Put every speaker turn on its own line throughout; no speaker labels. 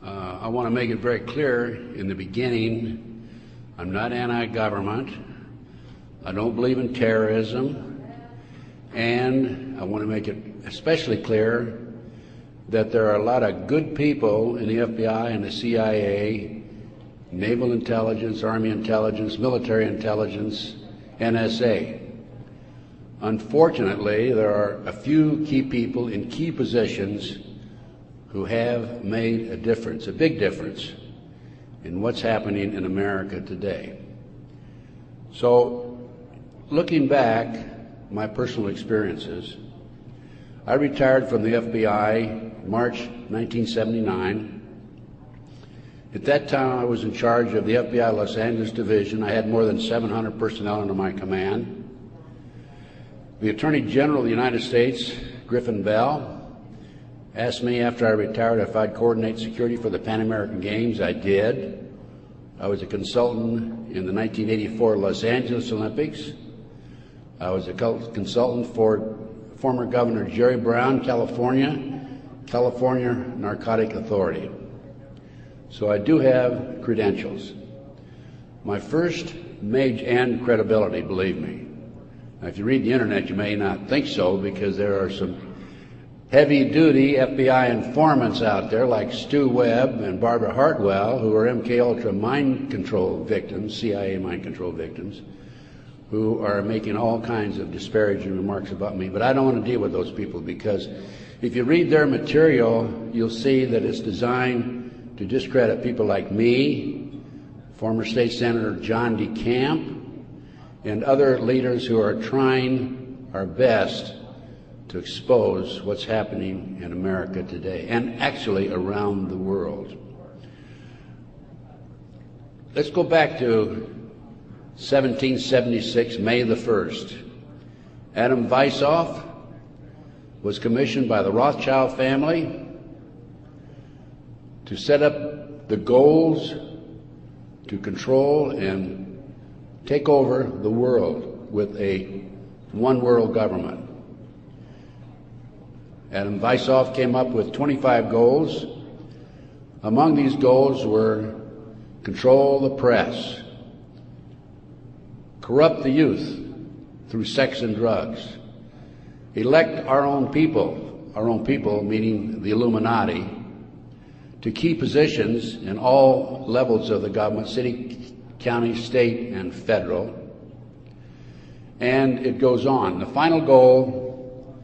I want to make it very clear in the beginning, I'm not anti-government. I don't believe in terrorism. And I want to make it especially clear that there are a lot of good people in the FBI and the CIA, naval intelligence, army intelligence, military intelligence, NSA. Unfortunately, there are a few key people in key positions who have made a difference, a big difference, in what's happening in America today. So, looking back, my personal experiences, I retired from the FBI March 1979. At that time, I was in charge of the FBI Los Angeles Division. I had more than 700 personnel under my command. The Attorney General of the United States, Griffin Bell, asked me after I retired if I'd coordinate security for the Pan American Games. I did. I was a consultant in the 1984 Los Angeles Olympics. I was a consultant for former Governor Jerry Brown, California Narcotic Authority. So I do have credentials. My first and credibility, believe me. Now, if you read the internet, you may not think so, because there are some heavy-duty FBI informants out there like Stu Webb and Barbara Hartwell, who are MKUltra mind control victims, CIA mind control victims, who are making all kinds of disparaging remarks about me. But I don't want to deal with those people, because if you read their material, you'll see that it's designed to discredit people like me, former State Senator John DeCamp, and other leaders who are trying our best to expose what's happening in America today, and actually around the world. Let's go back to 1776, May the 1st. Adam Weishaupt was commissioned by the Rothschild family to set up the goals to control and take over the world with a one world government. Adam Weishaupt came up with 25 goals. Among these goals were control the press, corrupt the youth through sex and drugs, elect our own people meaning the Illuminati, to key positions in all levels of the government, city, county, state, and federal. And it goes on. The final goal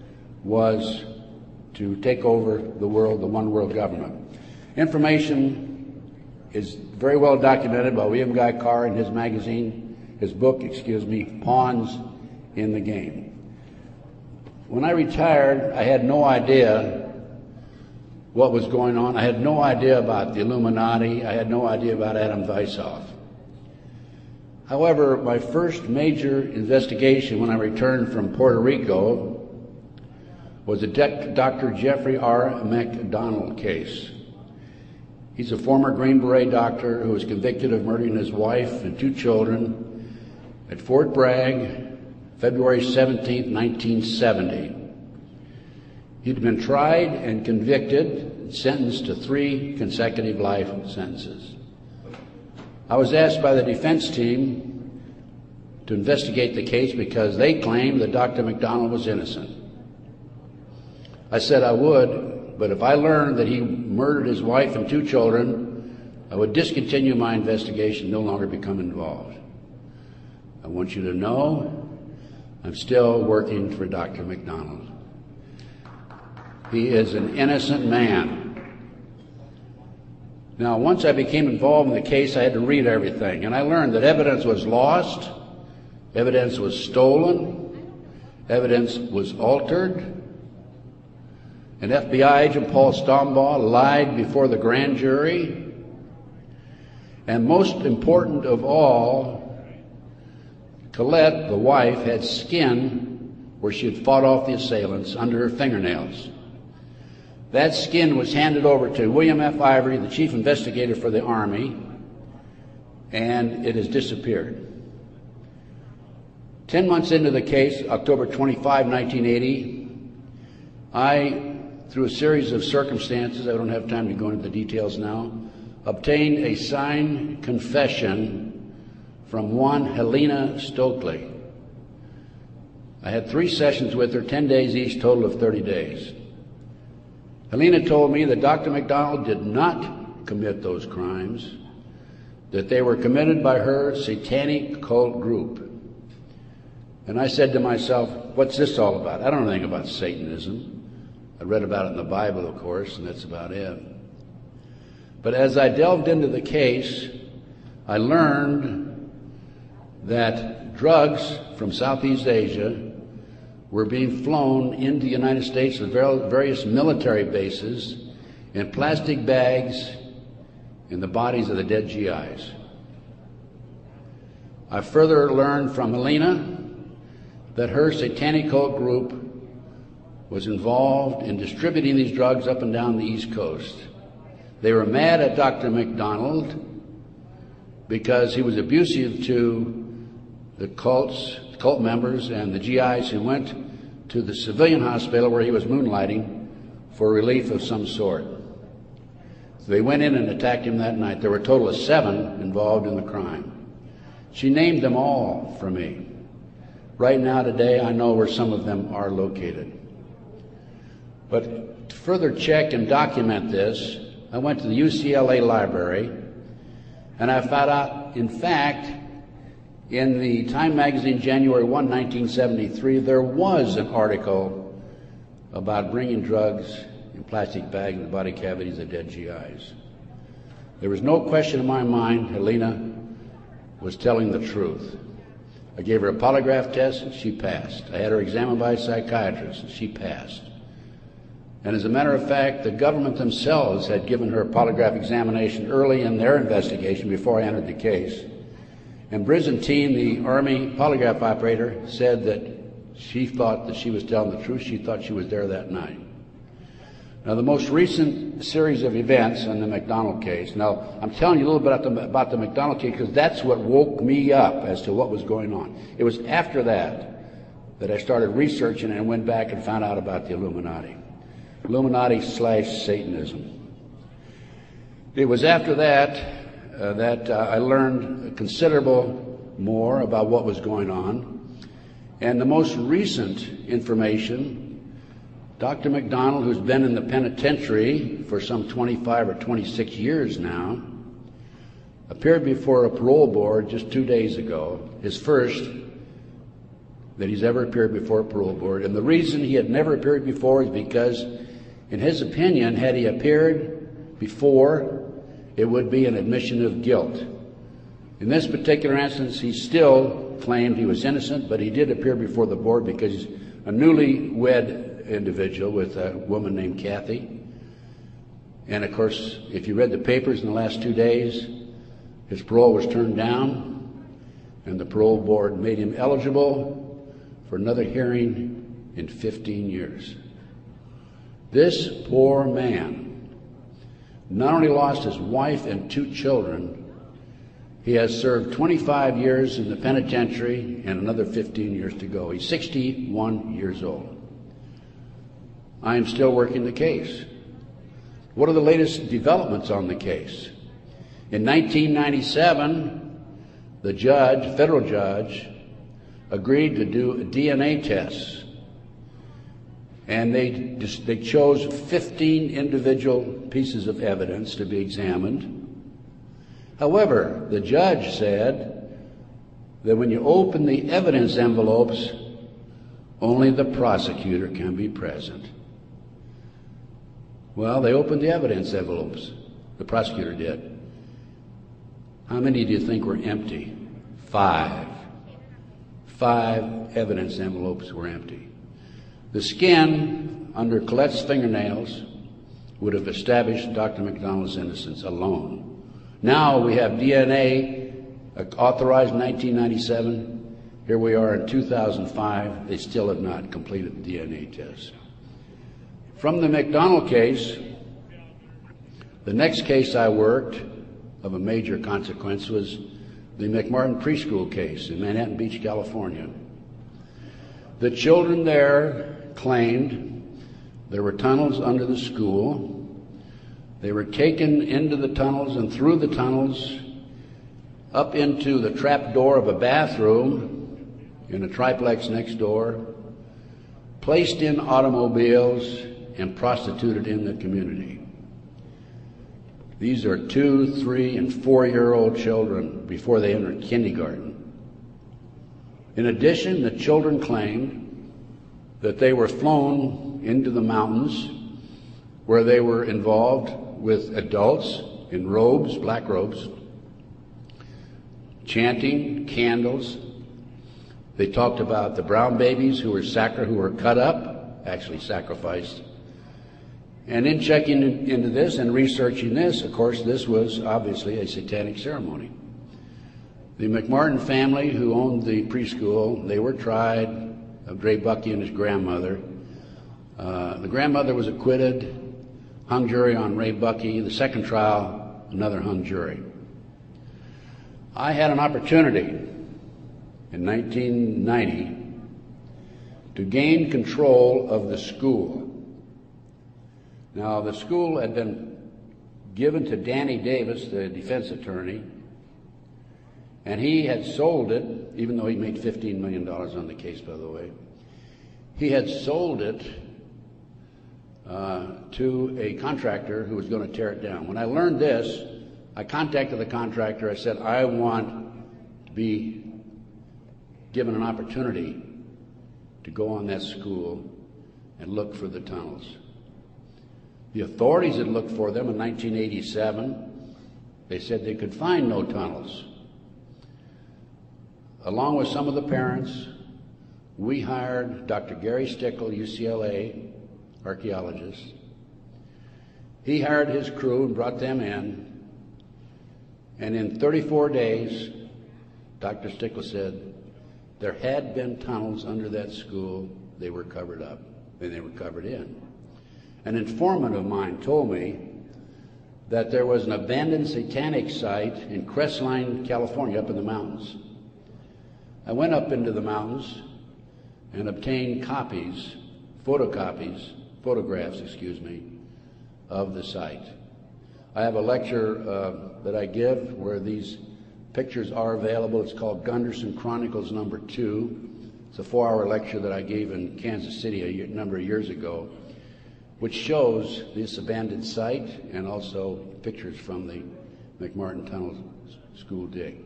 was to take over the world, the one world government. Information is very well documented by William Guy Carr in his book, Pawns in the Game. When I retired, I had no idea what was going on. I had no idea about the Illuminati. I had no idea about Adam Weishaupt. However, my first major investigation when I returned from Puerto Rico was the Dr. Jeffrey R. McDonald case. He's a former Green Beret doctor who was convicted of murdering his wife and 2 children at Fort Bragg, February 17, 1970. He'd been tried and convicted and sentenced to 3 consecutive life sentences. I was asked by the defense team to investigate the case because they claimed that Dr. McDonald was innocent. I said I would, but if I learned that he murdered his wife and 2 children, I would discontinue my investigation, no longer become involved. I want you to know I'm still working for Dr. McDonald. He is an innocent man. Now, once I became involved in the case, I had to read everything, and I learned that evidence was lost, evidence was stolen, evidence was altered. An FBI agent, Paul Stombaugh, lied before the grand jury. And most important of all, Colette, the wife, had skin where she had fought off the assailants under her fingernails. That skin was handed over to William F. Ivory, the chief investigator for the Army, and it has disappeared. 10 months into the case, October 25, 1980, I through a series of circumstances, I don't have time to go into the details now, obtained a signed confession from one Helena Stokely. I had 3 sessions with her, 10 days each, total of 30 days. Helena told me that Dr. McDonald did not commit those crimes, that they were committed by her satanic cult group. And I said to myself, what's this all about? I don't know anything about Satanism. I read about it in the Bible, of course, and that's about it. But as I delved into the case, I learned that drugs from Southeast Asia were being flown into the United States to various military bases in plastic bags in the bodies of the dead GIs. I further learned from Helena that her satanic cult group was involved in distributing these drugs up and down the East Coast. They were mad at Dr. McDonald because he was abusive to the cult members and the GIs who went to the civilian hospital where he was moonlighting for relief of some sort. So they went in and attacked him that night. There were a total of 7 involved in the crime. She named them all for me. Right now, today, I know where some of them are located. But to further check and document this, I went to the UCLA library, and I found out, in fact, in the Time magazine, January 1, 1973, there was an article about bringing drugs in plastic bags in the body cavities of dead GIs. There was no question in my mind Helena was telling the truth. I gave her a polygraph test, and she passed. I had her examined by a psychiatrist, and she passed. And as a matter of fact, the government themselves had given her a polygraph examination early in their investigation before I entered the case. And Byzantine, the Army polygraph operator, said that she thought that she was telling the truth. She thought she was there that night. Now, the most recent series of events in the McDonald case. Now, I'm telling you a little bit about the McDonald case because that's what woke me up as to what was going on. It was after that I started researching and went back and found out about the Illuminati. Illuminati/Satanism. It was after that I learned considerable more about what was going on. And the most recent information, Dr. McDonald, who's been in the penitentiary for some 25 or 26 years now, appeared before a parole board just 2 days ago, his first that he's ever appeared before a parole board. And the reason he had never appeared before is because, in his opinion, had he appeared before, it would be an admission of guilt. In this particular instance, he still claimed he was innocent, but he did appear before the board because he's a newly-wed individual with a woman named Kathy. And of course, if you read the papers in the last 2 days, his parole was turned down, and the parole board made him eligible for another hearing in 15 years. This poor man not only lost his wife and 2 children, he has served 25 years in the penitentiary and another 15 years to go. He's 61 years old. I am still working the case. What are the latest developments on the case? In 1997, the judge, federal judge, agreed to do a DNA test. And they chose 15 individual pieces of evidence to be examined. However, the judge said that when you open the evidence envelopes, only the prosecutor can be present. Well, they opened the evidence envelopes. The prosecutor did. How many do you think were empty? 5. 5 evidence envelopes were empty. The skin under Colette's fingernails would have established Dr. McDonald's innocence alone. Now we have DNA authorized in 1997. Here we are in 2005. They still have not completed the DNA test. From the McDonald case, the next case I worked of a major consequence was the McMartin preschool case in Manhattan Beach, California. The children there claimed There were tunnels under the school. They were taken into the tunnels and through the tunnels up into the trap door of a bathroom in a triplex next door, placed in automobiles, and prostituted in the community. These are 2-, 3-, and 4-year-old children before they entered kindergarten. In addition, the children claimed that they were flown into the mountains where they were involved with adults in robes, black robes, chanting, candles. They talked about the brown babies who were cut up, actually sacrificed. And in checking into this and researching this, of course, this was obviously a satanic ceremony. The McMartin family, who owned the preschool, they were tried, of Ray Bucky and his grandmother. The grandmother was acquitted, hung jury on Ray Bucky. The second trial, another hung jury. I had an opportunity in 1990 to gain control of the school. Now, the school had been given to Danny Davis, the defense attorney, and he had sold it, even though he made $15 million on the case, by the way. He had sold it to a contractor who was going to tear it down. When I learned this, I contacted the contractor. I said, I want to be given an opportunity to go on that school and look for the tunnels. The authorities had looked for them in 1987. They said they could find no tunnels. Along with some of the parents, we hired Dr. Gary Stickle, UCLA archaeologist. He hired his crew and brought them in. And in 34 days, Dr. Stickle said, there had been tunnels under that school. They were covered up, and they were covered in. An informant of mine told me that there was an abandoned satanic site in Crestline, California, up in the mountains. I went up into the mountains and obtained photographs, of the site. I have a lecture that I give where these pictures are available. It's called Gunderson Chronicles number 2. It's a 4-hour lecture that I gave in Kansas City a number of years ago, which shows this abandoned site and also pictures from the McMartin Tunnel school dig.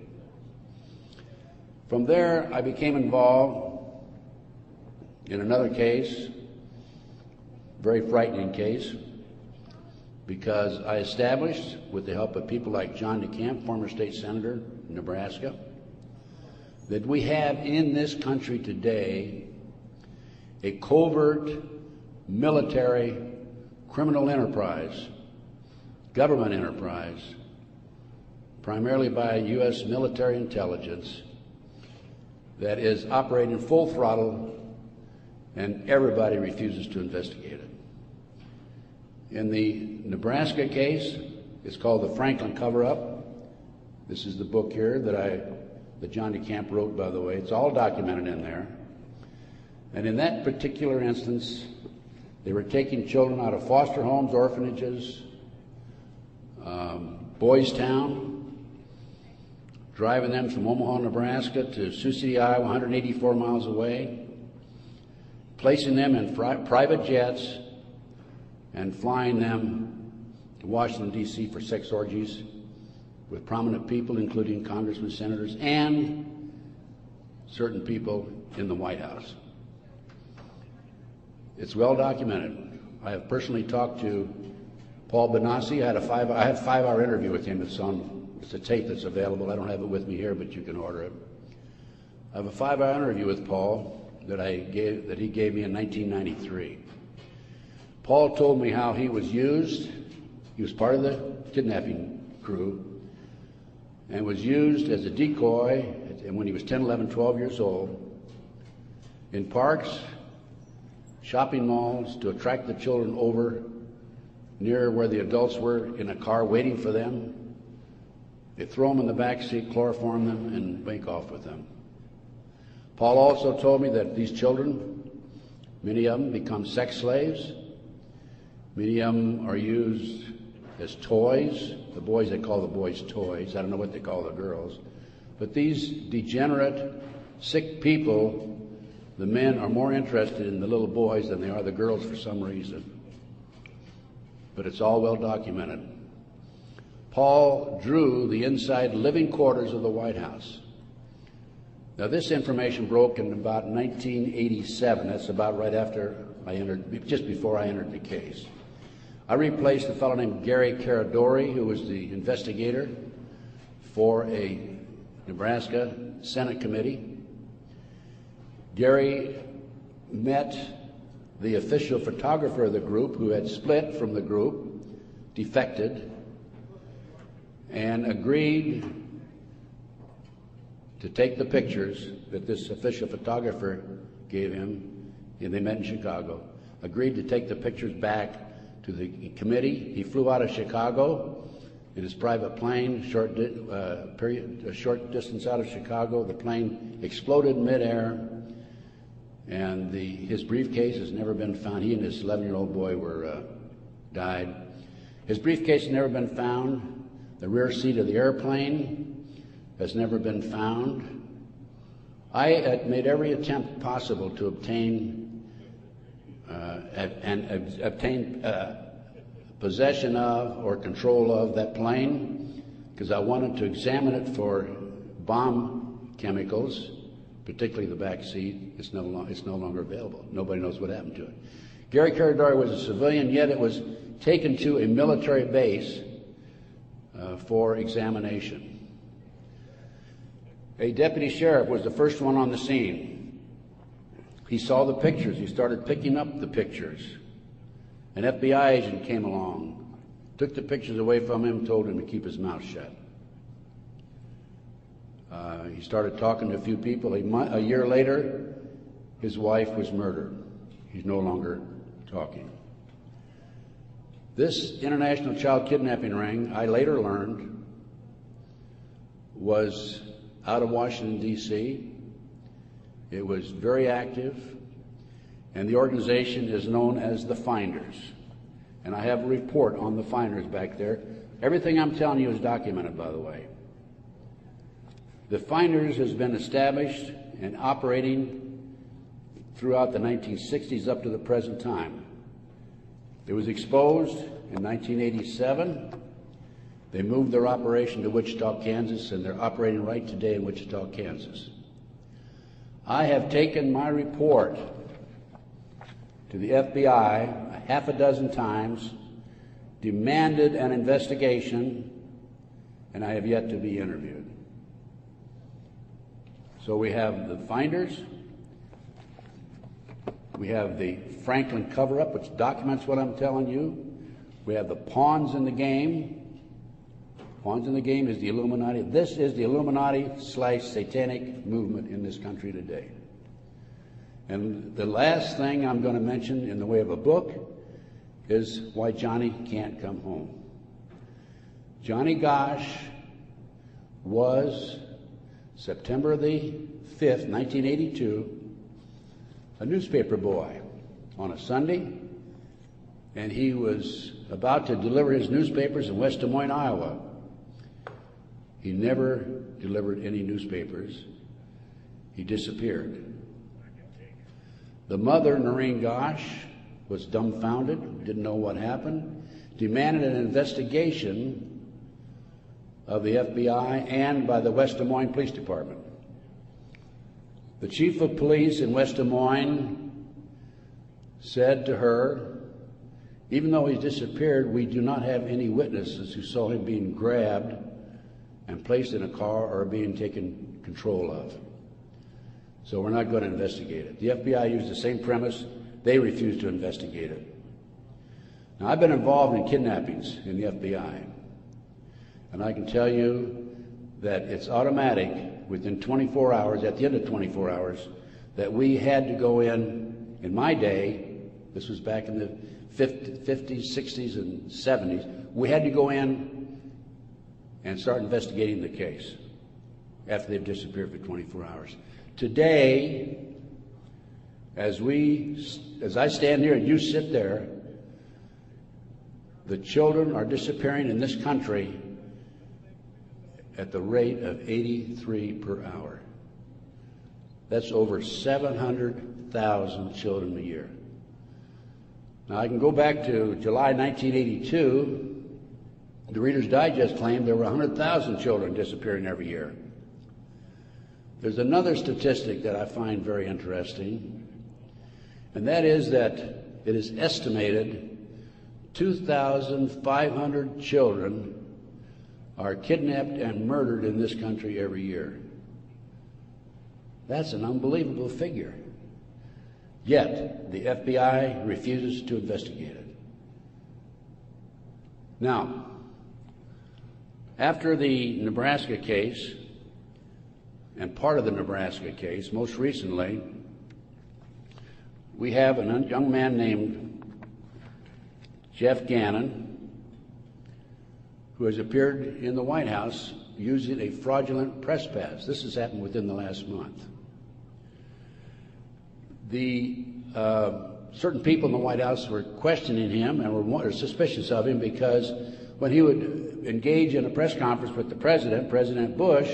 From there, I became involved in another case, very frightening case, because I established, with the help of people like John DeCamp, former state senator in Nebraska, that we have in this country today a covert military criminal enterprise, government enterprise, primarily by U.S. military intelligence, that is operating full throttle, and everybody refuses to investigate it. In the Nebraska case, it's called the Franklin Cover-Up. This is the book here that John DeCamp wrote, by the way. It's all documented in there. And in that particular instance, they were taking children out of foster homes, orphanages, Boys Town, driving them from Omaha, Nebraska to Sioux City, Iowa, 184 miles away, placing them in private jets and flying them to Washington, D.C. for sex orgies with prominent people, including congressmen, senators, and certain people in the White House. It's well documented. I have personally talked to Paul Benassi. I had a 5-hour interview with him. It's a tape that's available. I don't have it with me here, but you can order it. I have a 5-hour interview with Paul that he gave me in 1993. Paul told me how he was used. He was part of the kidnapping crew and was used as a decoy when he was 10, 11, 12 years old in parks, shopping malls, to attract the children over near where the adults were in a car waiting for them. They throw them in the back seat, chloroform them, and make off with them. Paul also told me that these children, many of them, become sex slaves Many of them are used as toys. The boys, they call the boys toys. I don't know what they call the girls. But these degenerate, sick people, the men are more interested in the little boys than they are the girls for some reason. But it's all well documented. Paul drew the inside living quarters of the White House. Now, this information broke in about 1987. That's about right after I entered, just before I entered the case. I replaced a fellow named Gary Caradori, who was the investigator for a Nebraska Senate committee. Gary met the official photographer of the group, who had split from the group, defected, and agreed to take the pictures that this official photographer gave him, and they met in Chicago, agreed to take the pictures back to the committee. He flew out of Chicago in his private plane, a short distance out of Chicago. The plane exploded midair, and his briefcase has never been found. He and his 11-year-old boy died. His briefcase has never been found. The rear seat of the airplane has never been found. I had made every attempt possible to obtain possession of or control of that plane, because I wanted to examine it for bomb chemicals, particularly the back seat. It's no longer available. Nobody knows what happened to it. Gary Caradori was a civilian, yet it was taken to a military base for examination. A deputy sheriff was the first one on the scene. He saw the pictures. He started picking up the pictures. An FBI agent came along, took the pictures away from him, told him to keep his mouth shut. He started talking to a few people. A year later, his wife was murdered. He's no longer talking. This international child kidnapping ring, I later learned, was out of Washington, D.C. It was very active, and the organization is known as the Finders. And I have a report on the Finders back there. Everything I'm telling you is documented, by the way. The Finders has been established and operating throughout the 1960s up to the present time. It was exposed in 1987. They moved their operation to Wichita, Kansas, and they're operating right today in Wichita, Kansas. I have taken my report to the FBI a half a dozen times, demanded an investigation, and I have yet to be interviewed. So we have the Finders, we have the Franklin cover-up, which documents what I'm telling you. We have the pawns in the game. Pawns in the game is the Illuminati. This is the Illuminati/satanic movement in this country today. And the last thing I'm going to mention in the way of a book is why Johnny can't come home. Johnny Gosch was, September the 5th, 1982, a newspaper boy on a Sunday, and he was about to deliver his newspapers in West Des Moines, Iowa. He never delivered any newspapers. He disappeared. The mother, Noreen Gosch, was dumbfounded, didn't know what happened, demanded an investigation of the FBI and by the West Des Moines Police Department. The chief of police in West Des Moines said to her, even though he's disappeared, we do not have any witnesses who saw him being grabbed and placed in a car or being taken control of. So we're not going to investigate it. The FBI used the same premise. They refused to investigate it. Now, I've been involved in kidnappings in the FBI, and I can tell you that it's automatic within 24 hours, at the end of 24 hours, that we had to go in my day, this was back in the 50s, 60s, and 70s, we had to go in and start investigating the case after they've disappeared for 24 hours. Today, as I stand here and you sit there, The children are disappearing in this country at the rate of 83 per hour. That's over 700,000 children a year. Now, I can go back to July 1982. The Reader's Digest claimed there were 100,000 children disappearing every year. There's another statistic that I find very interesting, and that is that it is estimated 2,500 children are kidnapped and murdered in this country every year. That's an unbelievable figure. Yet, the FBI refuses to investigate it. Now, after the Nebraska case, and part of the Nebraska case, most recently, we have a young man named Jeff Gannon, who has appeared in the White House using a fraudulent press pass. This has happened within the last month. Certain people in the White House were questioning him and were suspicious of him because when he would engage in a press conference with the president, President Bush,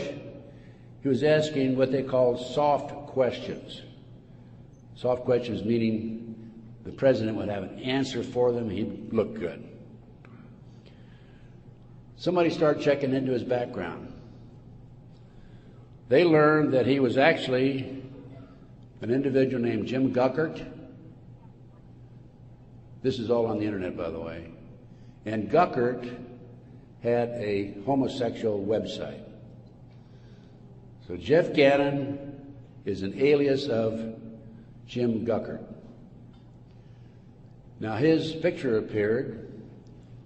he was asking what they called soft questions. Soft questions meaning the president would have an answer for them, he'd look good. Somebody started checking into his background. They learned that he was actually an individual named Jim Guckert. This is all on the internet, by the way. And Guckert had a homosexual website. So Jeff Gannon is an alias of Jim Guckert. Now, his picture appeared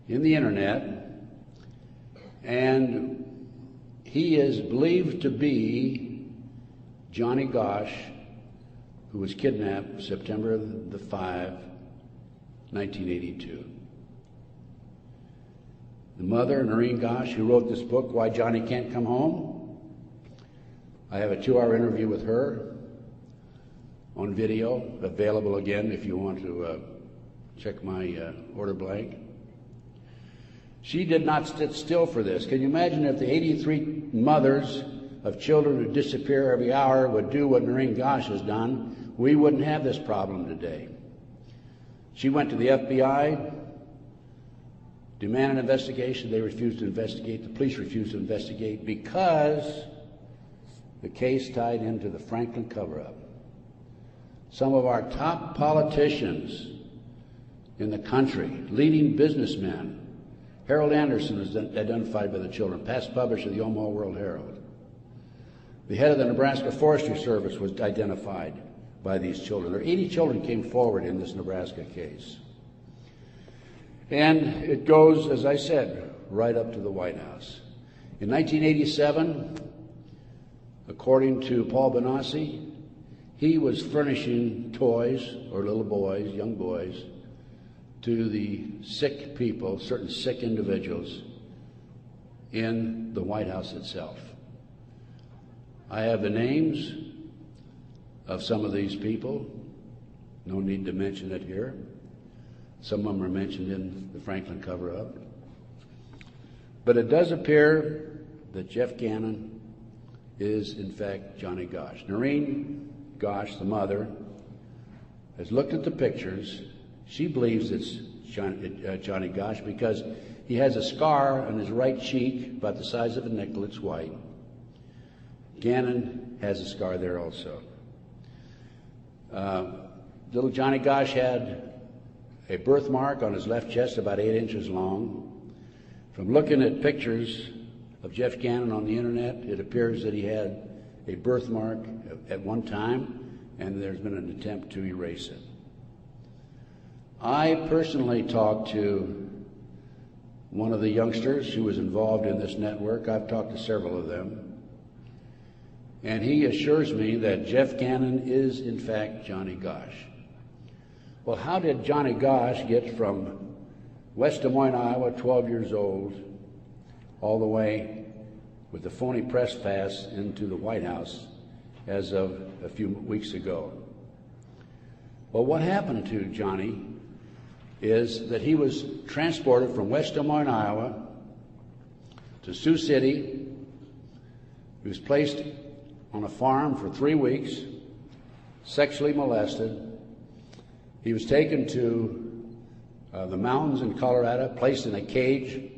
in the internet, and he is believed to be Johnny Gosch, who was kidnapped September 5, 1982. The mother, Noreen Gosch, who wrote this book, Why Johnny Can't Come Home, I have a 2-hour interview with her on video, available again if you want to check my order blank. She did not sit still for this. Can you imagine if the 83 mothers of children who disappear every hour would do what Noreen Gosch has done? We wouldn't have this problem today. She went to the FBI, demanded an investigation. They refused to investigate. The police refused to investigate because the case tied into the Franklin cover-up. Some of our top politicians in the country, leading businessmen, Harold Anderson was identified by the children, past publisher of the Omaha World Herald. The head of the Nebraska Forestry Service was identified by these children. There 80 children came forward in this Nebraska case. And it goes, as I said, right up to the White House. In 1987, according to Paul Benassi, he was furnishing toys, or little boys, young boys, to the sick people, certain sick individuals, in the White House itself. I have the names of some of these people. No need to mention it here. Some of them are mentioned in the Franklin cover-up. But it does appear that Jeff Gannon is, in fact, Johnny Gosch. Noreen Gosch, the mother, has looked at the pictures. She believes it's Johnny Gosch because he has a scar on his right cheek about the size of a nickel. It's white. Gannon has a scar there also. Little Johnny Gosch had a birthmark on his left chest about 8 inches long. From looking at pictures of Jeff Gannon on the internet, it appears that he had a birthmark at one time, and there's been an attempt to erase it. I personally talked to one of the youngsters who was involved in this network. I've talked to several of them. And he assures me that Jeff Gannon is, in fact, Johnny Gosch. Well, how did Johnny Gosch get from West Des Moines, Iowa, 12 years old, all the way with the phony press pass into the White House as of a few weeks ago? Well, what happened to Johnny is that he was transported from West Des Moines, Iowa to Sioux City. He was placed on a farm for 3 weeks, sexually molested. He was taken to the mountains in Colorado, placed in a cage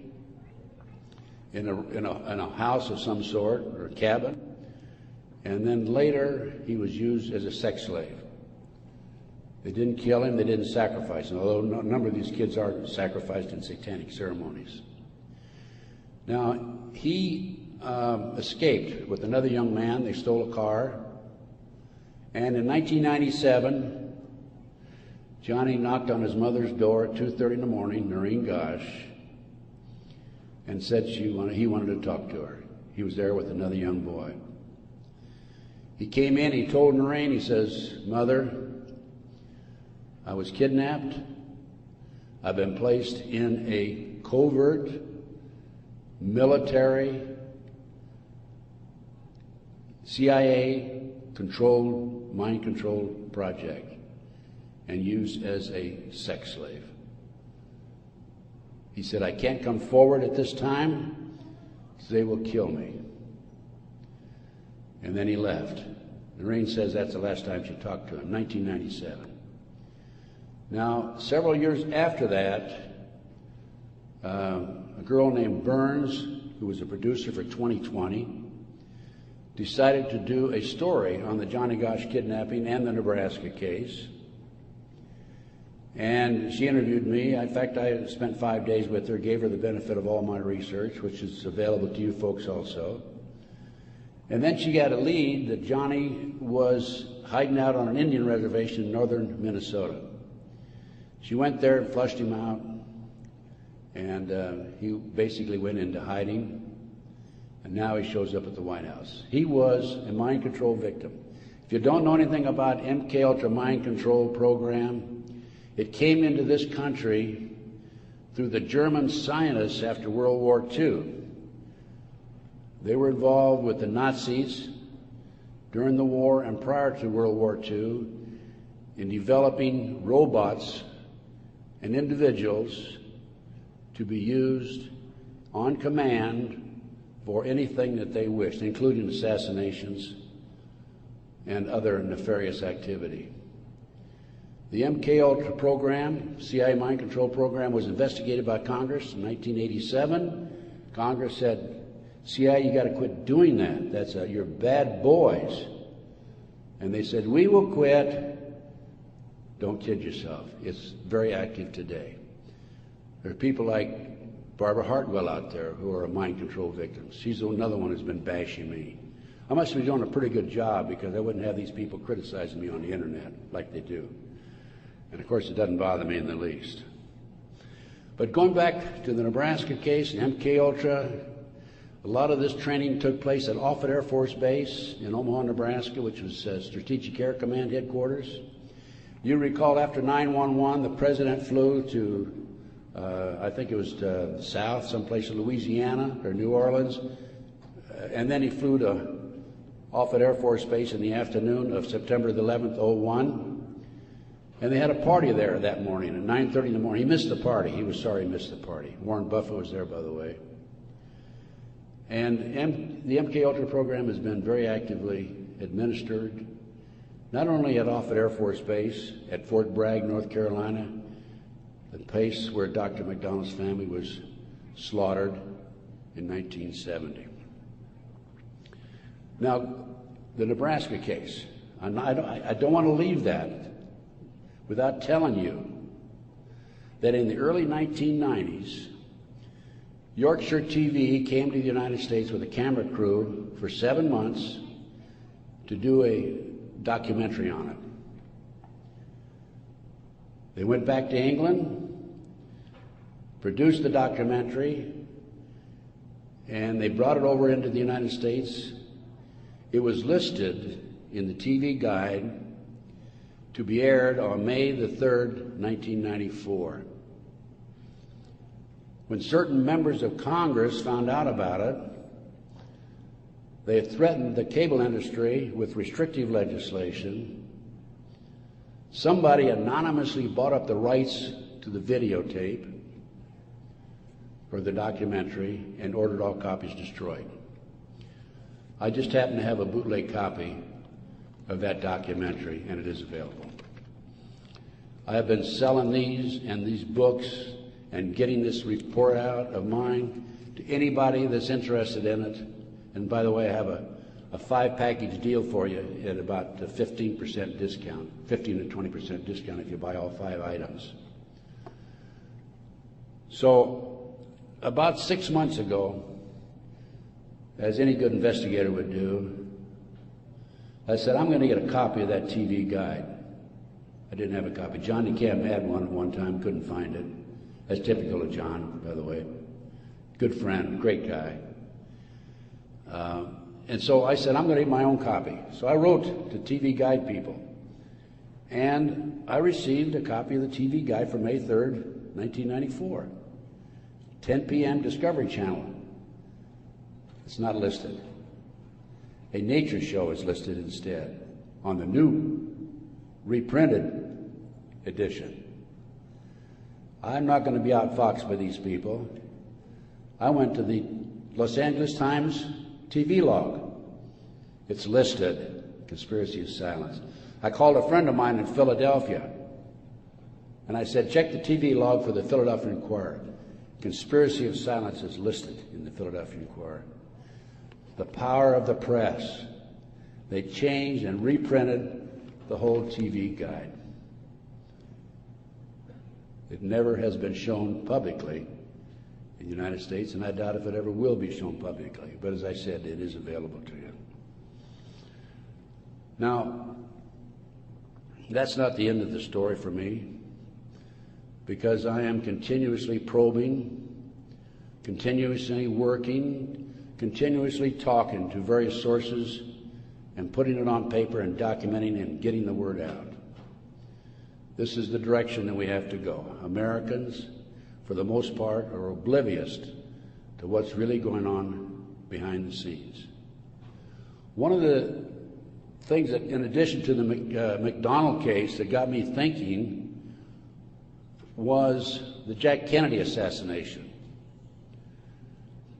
in a house of some sort, or a cabin, and then later he was used as a sex slave. They didn't kill him, they didn't sacrifice him, although a number of these kids are sacrificed in satanic ceremonies. Now, he escaped with another young man. They stole a car, and in 1997, Johnny knocked on his mother's door at 2:30 in the morning, Noreen Gosh, and said he wanted to talk to her. He was there with another young boy. He came in, he told Noreen, he says, "Mother, I was kidnapped. I've been placed in a covert military CIA-controlled, mind-controlled project and used as a sex slave." He said, "I can't come forward at this time, so they will kill me." And then he left. Noreen says that's the last time she talked to him, 1997. Now, several years after that, a girl named Burns, who was a producer for 2020, decided to do a story on the Johnny Gosch kidnapping and the Nebraska case. And she interviewed me. In fact, I spent 5 days with her, gave her the benefit of all my research, which is available to you folks also. And then she got a lead that Johnny was hiding out on an Indian reservation in northern Minnesota. She went there and flushed him out, and he basically went into hiding, and now he shows up at the White House. He was a mind control victim. If you don't know anything about MKUltra mind control program, it came into this country through the German scientists after World War II. They were involved with the Nazis during the war and prior to World War II in developing robots and individuals to be used on command for anything that they wished, including assassinations and other nefarious activity. The MKUltra program, CIA mind control program, was investigated by Congress in 1987. Congress said, CIA, you got to quit doing that. You're bad boys. And they said, we will quit. Don't kid yourself. It's very active today. There are people like Barbara Hartwell out there who are mind control victims. She's another one who's been bashing me. I must be doing a pretty good job because I wouldn't have these people criticizing me on the internet like they do. And of course, it doesn't bother me in the least. But going back to the Nebraska case and MKUltra, a lot of this training took place at Offutt Air Force Base in Omaha, Nebraska, which was Strategic Air Command headquarters. You recall after 9/11, the president flew to, I think it was to south, someplace in Louisiana or New Orleans, and then he flew to Offutt Air Force Base in the afternoon of September the 11th, 2001. And they had a party there that morning at 9:30 in the morning. He missed the party. He was sorry he missed the party. Warren Buffett was there, by the way. And the MKUltra program has been very actively administered, not only at Offutt Air Force Base, at Fort Bragg, North Carolina, the place where Dr. McDonald's family was slaughtered in 1970. Now, the Nebraska case, I don't want to leave that without telling you that in the early 1990s, Yorkshire TV came to the United States with a camera crew for 7 months to do a documentary on it. They went back to England, produced the documentary, and they brought it over into the United States. It was listed in the TV guide to be aired on May the 3rd, 1994. When certain members of Congress found out about it, they threatened the cable industry with restrictive legislation. Somebody anonymously bought up the rights to the videotape or the documentary and ordered all copies destroyed. I just happen to have a bootleg copy of that documentary, and it is available. I have been selling these and these books and getting this report out of mine to anybody that's interested in it. And by the way, I have a 5-package deal for you at about a 15% discount, 15 to 20% discount if you buy all 5 items. So about 6 months ago, as any good investigator would do, I said, I'm going to get a copy of that TV guide. I didn't have a copy. John DeCamp had one at one time, couldn't find it. That's typical of John, by the way. Good friend, great guy. And so I said, I'm going to get my own copy. So I wrote to TV Guide people. And I received a copy of the TV Guide for May 3rd, 1994. 10 p.m. Discovery Channel. It's not listed. A nature show is listed instead on the new reprinted edition. I'm not going to be outfoxed by these people. I went to the Los Angeles Times TV log. It's listed, Conspiracy of Silence. I called a friend of mine in Philadelphia, and I said, check the TV log for the Philadelphia Inquirer. Conspiracy of Silence is listed in the Philadelphia Inquirer. The power of the press. They changed and reprinted the whole TV guide. It never has been shown publicly in the United States, and I doubt if it ever will be shown publicly. But as I said, it is available to you. Now, that's not the end of the story for me, because I am continuously probing, continuously working, continuously talking to various sources and putting it on paper and documenting and getting the word out. This is the direction that we have to go. Americans, for the most part, are oblivious to what's really going on behind the scenes. One of the things that, in addition to the McDonald case, that got me thinking was the Jack Kennedy assassination.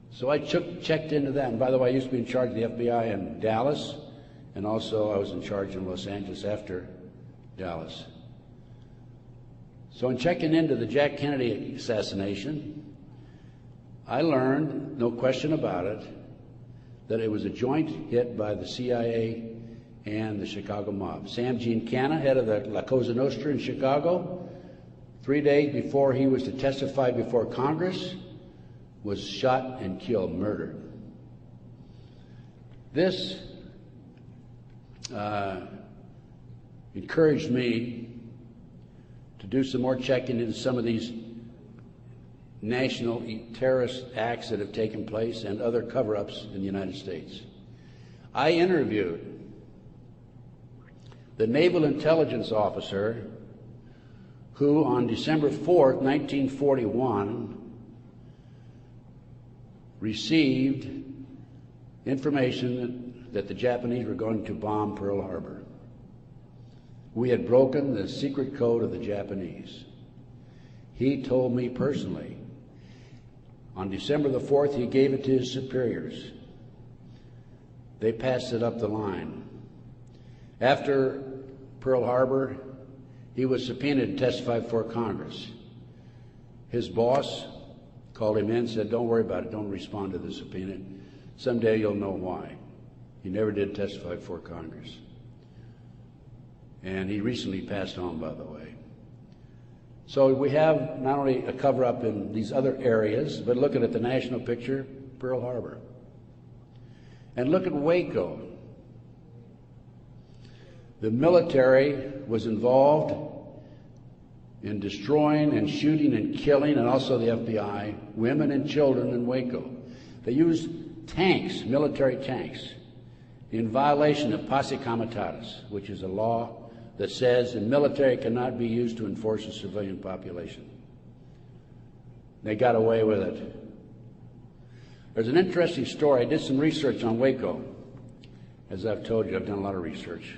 So I checked into that. And by the way, I used to be in charge of the FBI in Dallas, and also I was in charge in Los Angeles after Dallas. So in checking into the Jack Kennedy assassination, I learned, no question about it, that it was a joint hit by the CIA and the Chicago mob. Sam Giancana, head of the La Cosa Nostra in Chicago, 3 days before he was to testify before Congress, was shot and killed, murdered. This encouraged me to do some more checking into some of these national terrorist acts that have taken place and other cover-ups in the United States. I interviewed the naval intelligence officer who on December 4th, 1941, received information that the Japanese were going to bomb Pearl Harbor. We had broken the secret code of the Japanese. He told me personally, on December the 4th, he gave it to his superiors. They passed it up the line. After Pearl Harbor, he was subpoenaed to testify before Congress. His boss called him in and said, don't worry about it, don't respond to the subpoena. Someday you'll know why. He never did testify before Congress. And he recently passed on, by the way. So we have not only a cover-up in these other areas, but looking at the national picture, Pearl Harbor. And look at Waco. The military was involved in destroying and shooting and killing, and also the FBI, women and children in Waco. They used tanks, military tanks, in violation of posse comitatus, which is a law that says the military cannot be used to enforce a civilian population. They got away with it. There's an interesting story. I did some research on Waco. As I've told you, I've done a lot of research.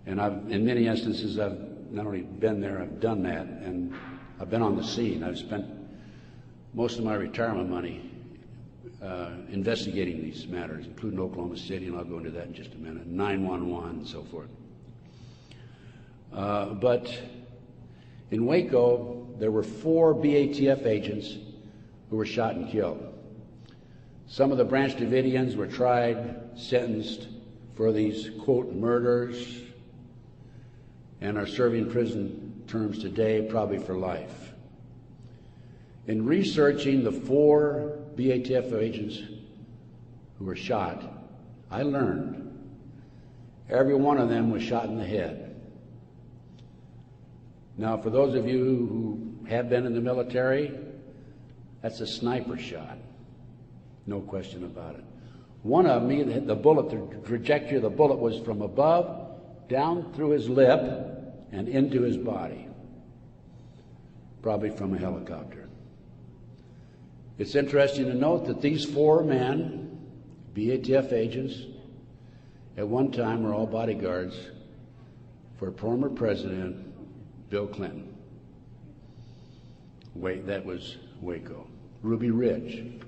And in many instances, I've not only been there, I've done that. And I've been on the scene. I've spent most of my retirement money investigating these matters, including Oklahoma City, and I'll go into that in just a minute, 911 and so forth. But in Waco, there were 4 BATF agents who were shot and killed. Some of the Branch Davidians were tried, sentenced for these, quote, murders, and are serving prison terms today, probably for life. In researching the 4 BATF agents who were shot, I learned every one of them was shot in the head. Now, for those of you who have been in the military, that's a sniper shot. No question about it. One of them, the bullet, the trajectory of the bullet was from above, down through his lip, and into his body. Probably from a helicopter. It's interesting to note that these 4 men, BATF agents, at one time were all bodyguards for former President Bill Clinton. That was Waco. Ruby Ridge.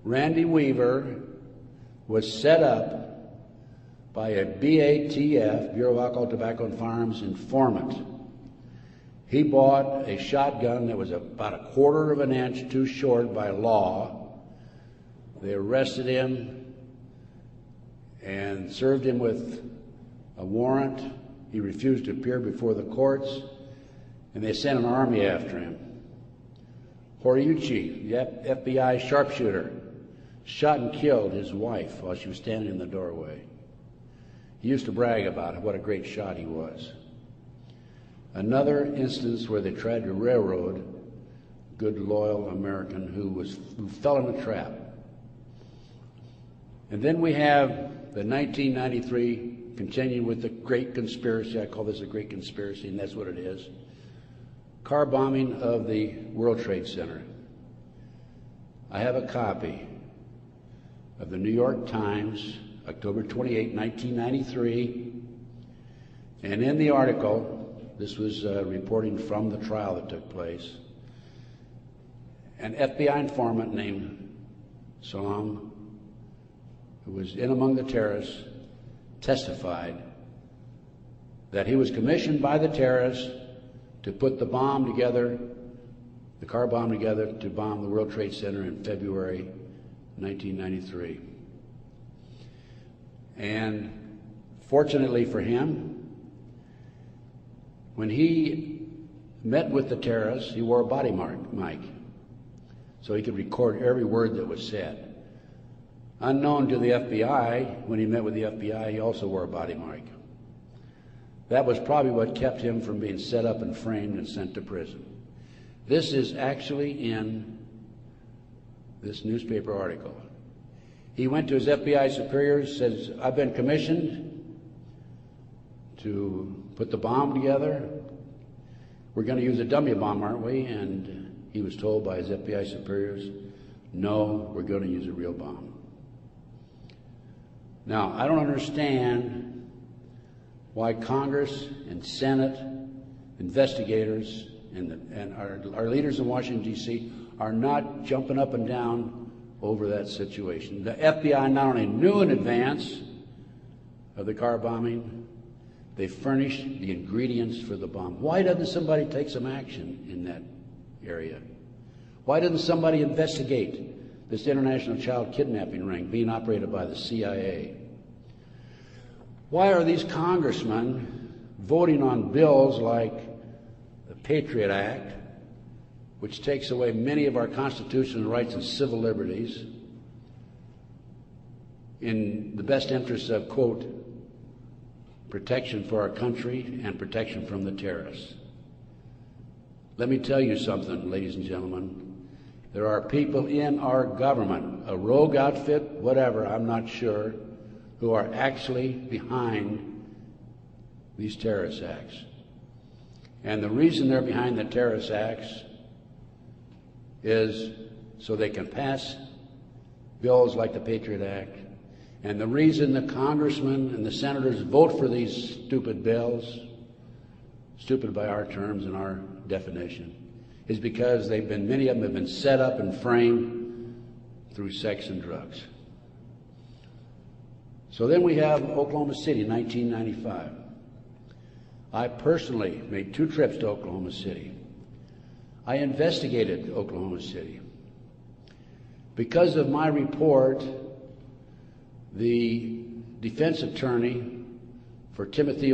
Randy Weaver was set up by a BATF, Bureau of Alcohol, Tobacco, and Firearms, informant. He bought a shotgun that was about 1/4 of an inch too short by law. They arrested him and served him with a warrant. He refused to appear before the courts, and they sent an army after him. Horiuchi, the FBI sharpshooter, shot and killed his wife while she was standing in the doorway. He used to brag about what a great shot he was. Another instance where they tried to railroad a good, loyal American who fell in a trap. And then we have the 1993, continuing with the Great Conspiracy. I call this a Great Conspiracy, and that's what it is. Car bombing of the World Trade Center. I have a copy of the New York Times, October 28, 1993, and in the article, this was reporting from the trial that took place, an FBI informant named Salam, who was in among the terrorists, testified that he was commissioned by the terrorists to put the bomb together, the car bomb together, to bomb the World Trade Center in February 1993. And fortunately for him, when he met with the terrorists, he wore a body mic so he could record every word that was said. Unknown to the FBI, when he met with the FBI, he also wore a body mic. That was probably what kept him from being set up and framed and sent to prison. This is actually in this newspaper article. He went to his FBI superiors, says, I've been commissioned to put the bomb together. We're going to use a dummy bomb, aren't we? And he was told by his FBI superiors, no, we're going to use a real bomb. Now, I don't understand why Congress and Senate, investigators, and our leaders in Washington, D.C. are not jumping up and down over that situation. The FBI not only knew in advance of the car bombing, they furnished the ingredients for the bomb. Why doesn't somebody take some action in that area? Why doesn't somebody investigate this international child kidnapping ring being operated by the CIA? Why are these congressmen voting on bills like the Patriot Act, which takes away many of our constitutional rights and civil liberties in the best interests of, quote, protection for our country and protection from the terrorists? Let me tell you something, ladies and gentlemen. There are people in our government, a rogue outfit, whatever, I'm not sure, who are actually behind these terrorist acts. And the reason they're behind the terrorist acts is so they can pass bills like the Patriot Act. And the reason the congressmen and the senators vote for these stupid bills, stupid by our terms and our definition, is because many of them have been set up and framed through sex and drugs. So then we have Oklahoma City, 1995. I personally made 2 trips to Oklahoma City. I investigated Oklahoma City. Because of my report, the defense attorney for Timothy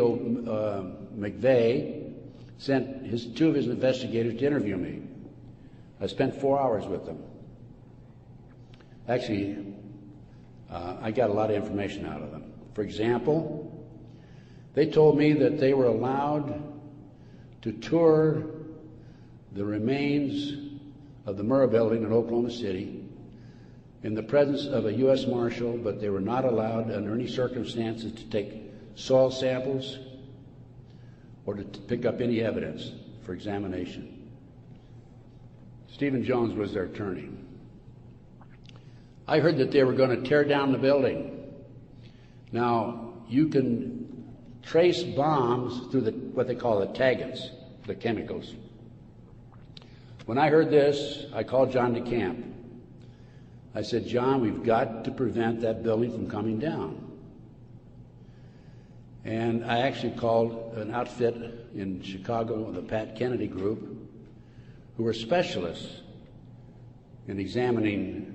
McVeigh sent 2 of his investigators to interview me. I spent 4 hours with them. Actually, I got a lot of information out of them. For example, they told me that they were allowed to tour the remains of the Murrah building in Oklahoma City in the presence of a U.S. Marshal, but they were not allowed under any circumstances to take soil samples or to pick up any evidence for examination. Stephen Jones was their attorney. I heard that they were going to tear down the building. Now, you can trace bombs through what they call the taggants, the chemicals. When I heard this, I called John DeCamp. I said, John, we've got to prevent that building from coming down. And I actually called an outfit in Chicago, the Pat Kennedy Group, who were specialists in examining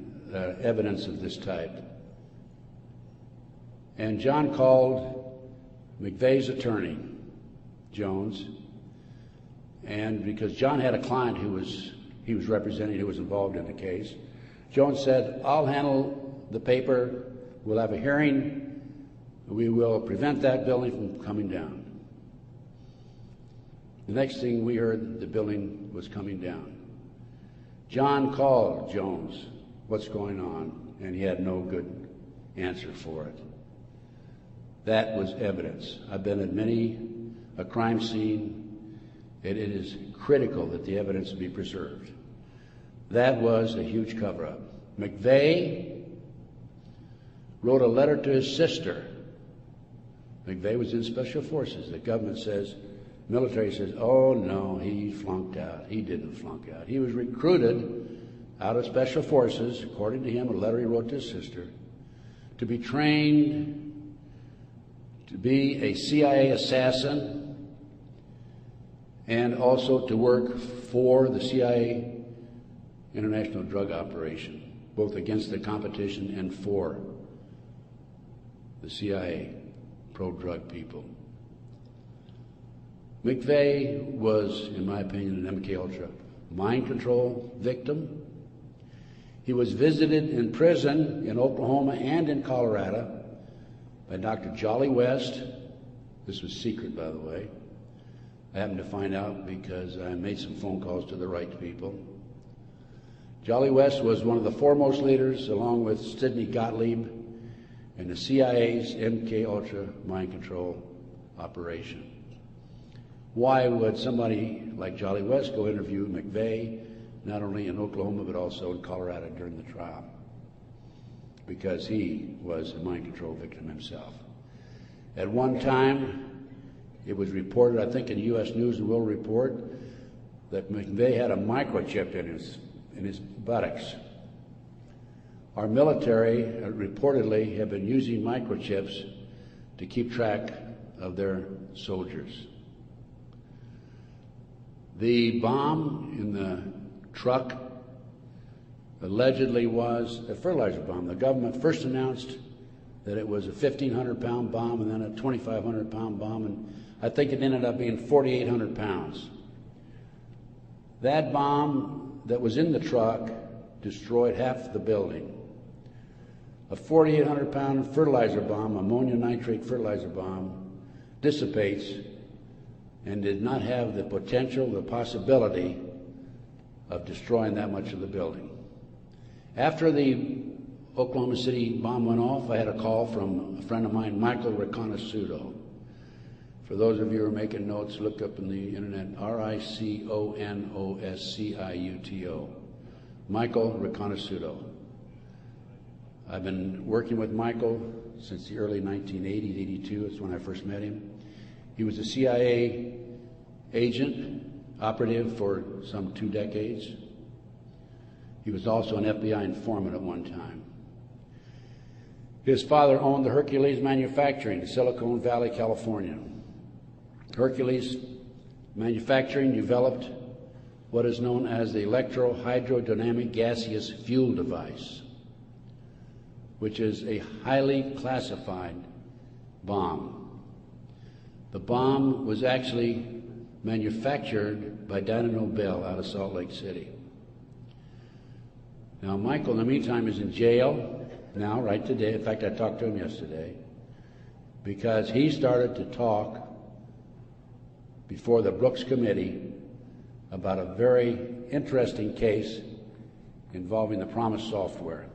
evidence of this type. And John called McVeigh's attorney, Jones, and because John had a client he was representing who was involved in the case, Jones said, I'll handle the paper, we'll have a hearing, we will prevent that building from coming down. The next thing we heard, the building was coming down. John called Jones, what's going on? And he had no good answer for it. That was evidence. I've been at many a crime scene, and it is critical that the evidence be preserved. That was a huge cover-up. McVeigh wrote a letter to his sister. McVeigh was in Special Forces. The government says, military says, oh no, he flunked out. He didn't flunk out. He was recruited out of Special Forces, according to him, a letter he wrote to his sister, to be trained to be a CIA assassin and also to work for the CIA international drug operation, both against the competition and for the CIA pro-drug people. McVeigh was, in my opinion, an MK-Ultra mind control victim. He was visited in prison in Oklahoma and in Colorado by Dr. Jolly West. This was secret, by the way. I happened to find out because I made some phone calls to the right people. Jolly West was one of the foremost leaders, along with Sidney Gottlieb, in the CIA's MK-Ultra mind control operation. Why would somebody like Jolly West go interview McVeigh, not only in Oklahoma but also in Colorado during the trial? Because he was a mind control victim himself. At one time, it was reported, I think in U.S. News and World Report, that McVeigh had a microchip in his buttocks. Our military reportedly have been using microchips to keep track of their soldiers. The bomb in the truck allegedly was a fertilizer bomb. The government first announced that it was a 1,500-pound bomb and then a 2,500-pound bomb, and I think it ended up being 4,800 pounds. That bomb that was in the truck destroyed half the building. A 4,800-pound fertilizer bomb, ammonia nitrate fertilizer bomb, dissipates and did not have the potential, the possibility of destroying that much of the building. After the Oklahoma City bomb went off, I had a call from a friend of mine, Michael Riconosciuto. For those of you who are making notes, look up in the internet, Riconosciuto. Michael Riconosciuto. I've been working with Michael since the early 1980s, 82, that's when I first met him. He was a CIA agent, operative for some 2 decades. He was also an FBI informant at one time. His father owned the Hercules Manufacturing in Silicon Valley, California. Hercules Manufacturing developed what is known as the electro-hydrodynamic gaseous fuel device, which is a highly classified bomb. The bomb was actually manufactured by Dyna Nobel out of Salt Lake City. Now, Michael, in the meantime, is in jail now, right today. In fact, I talked to him yesterday because he started to talk before the Brooks Committee about a very interesting case involving the Promise software.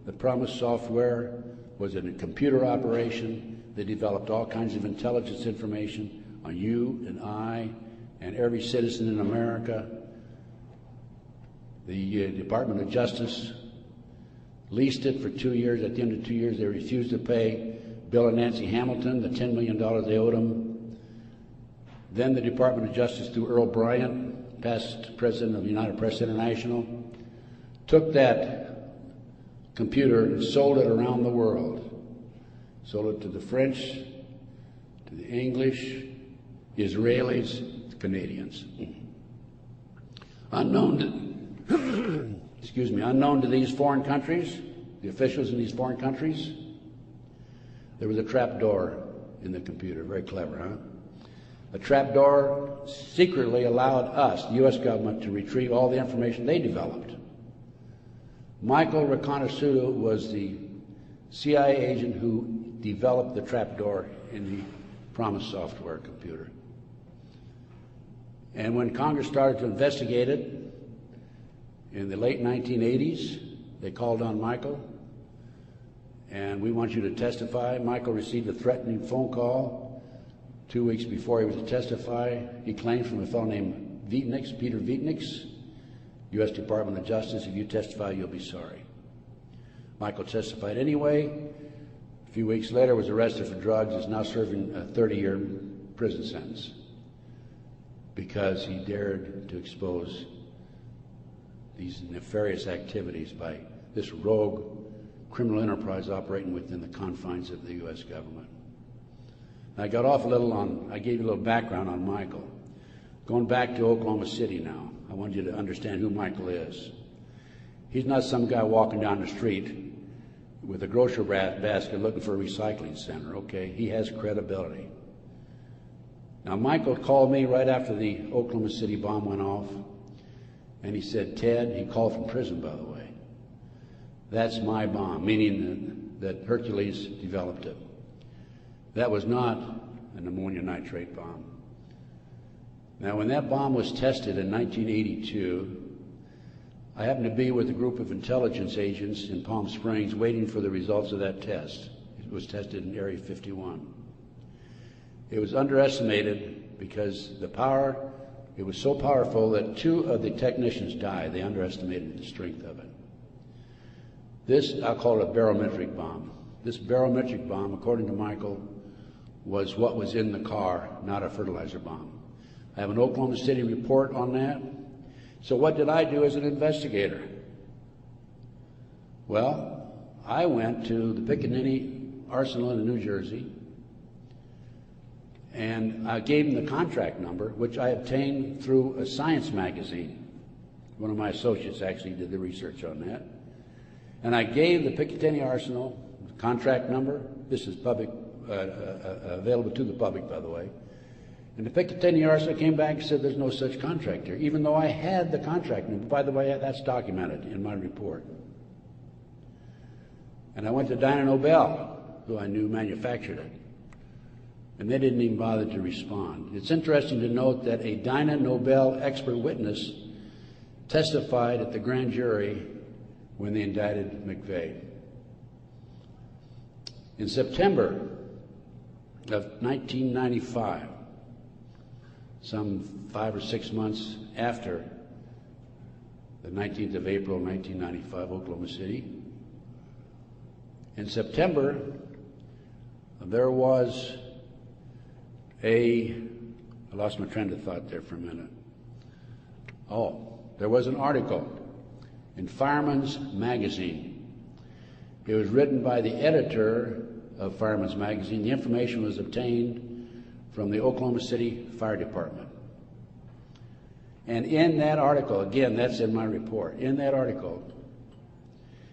The Promise software was in a computer operation. They developed all kinds of intelligence information on you and I and every citizen in America. The Department of Justice leased it for 2 years. At the end of 2 years, they refused to pay Bill and Nancy Hamilton the $10 million they owed them. Then the Department of Justice, through Earl Bryant, past president of United Press International, took that computer and sold it around the world. Sold it to the French, to the English, Israelis, Canadians. Unknown to these foreign countries, the officials in these foreign countries, there was a trap door in the computer. Very clever, huh? A trap door secretly allowed us, the U.S. government, to retrieve all the information they developed. Michael Reconnaissance was the CIA agent who developed the trap door in the Promise software computer. And when Congress started to investigate it in the late 1980s, they called on Michael, and we want you to testify. Michael received a threatening phone call 2 weeks before he was to testify. He claimed from a fellow named Peter Vietnix, U.S. Department of Justice, if you testify, you'll be sorry. Michael testified anyway. A few weeks later, was arrested for drugs, is now serving a 30-year prison sentence because he dared to expose these nefarious activities by this rogue criminal enterprise operating within the confines of the U.S. government. I got off a little I gave you a little background on Michael. Going back to Oklahoma City now, I want you to understand who Michael is. He's not some guy walking down the street with a grocery basket looking for a recycling center, okay? He has credibility. Now, Michael called me right after the Oklahoma City bomb went off, and he said, Ted, he called from prison, by the way, that's my bomb, meaning that Hercules developed it. That was not an ammonium nitrate bomb. Now, when that bomb was tested in 1982, I happened to be with a group of intelligence agents in Palm Springs waiting for the results of that test. It was tested in Area 51. It was underestimated because the power, it was so powerful that 2 of the technicians died. They underestimated the strength of it. This, I'll call it a barometric bomb. This barometric bomb, according to Michael, was what was in the car, not a fertilizer bomb. I have an Oklahoma City report on that. So what did I do as an investigator? Well, I went to the Pickaninny Arsenal in New Jersey, and I gave them the contract number, which I obtained through a science magazine. One of my associates actually did the research on that. And I gave the Picatinny Arsenal the contract number. This is public, available to the public, by the way. And the Picatinny Arsenal came back and said there's no such contract here, even though I had the contract number. By the way, that's documented in my report. And I went to Dyna Nobel, who I knew manufactured it. And they didn't even bother to respond. It's interesting to note that a Dyna Nobel expert witness testified at the grand jury when they indicted McVeigh. In September of 1995, some 5 or 6 months after the 19th of April, 1995, Oklahoma City, in September, there was a I lost my train of thought there for a minute. Oh, there was an article in Fireman's Magazine. It was written by the editor of Fireman's Magazine. The information was obtained from the Oklahoma City Fire Department. And in that article, again, that's in my report, in that article,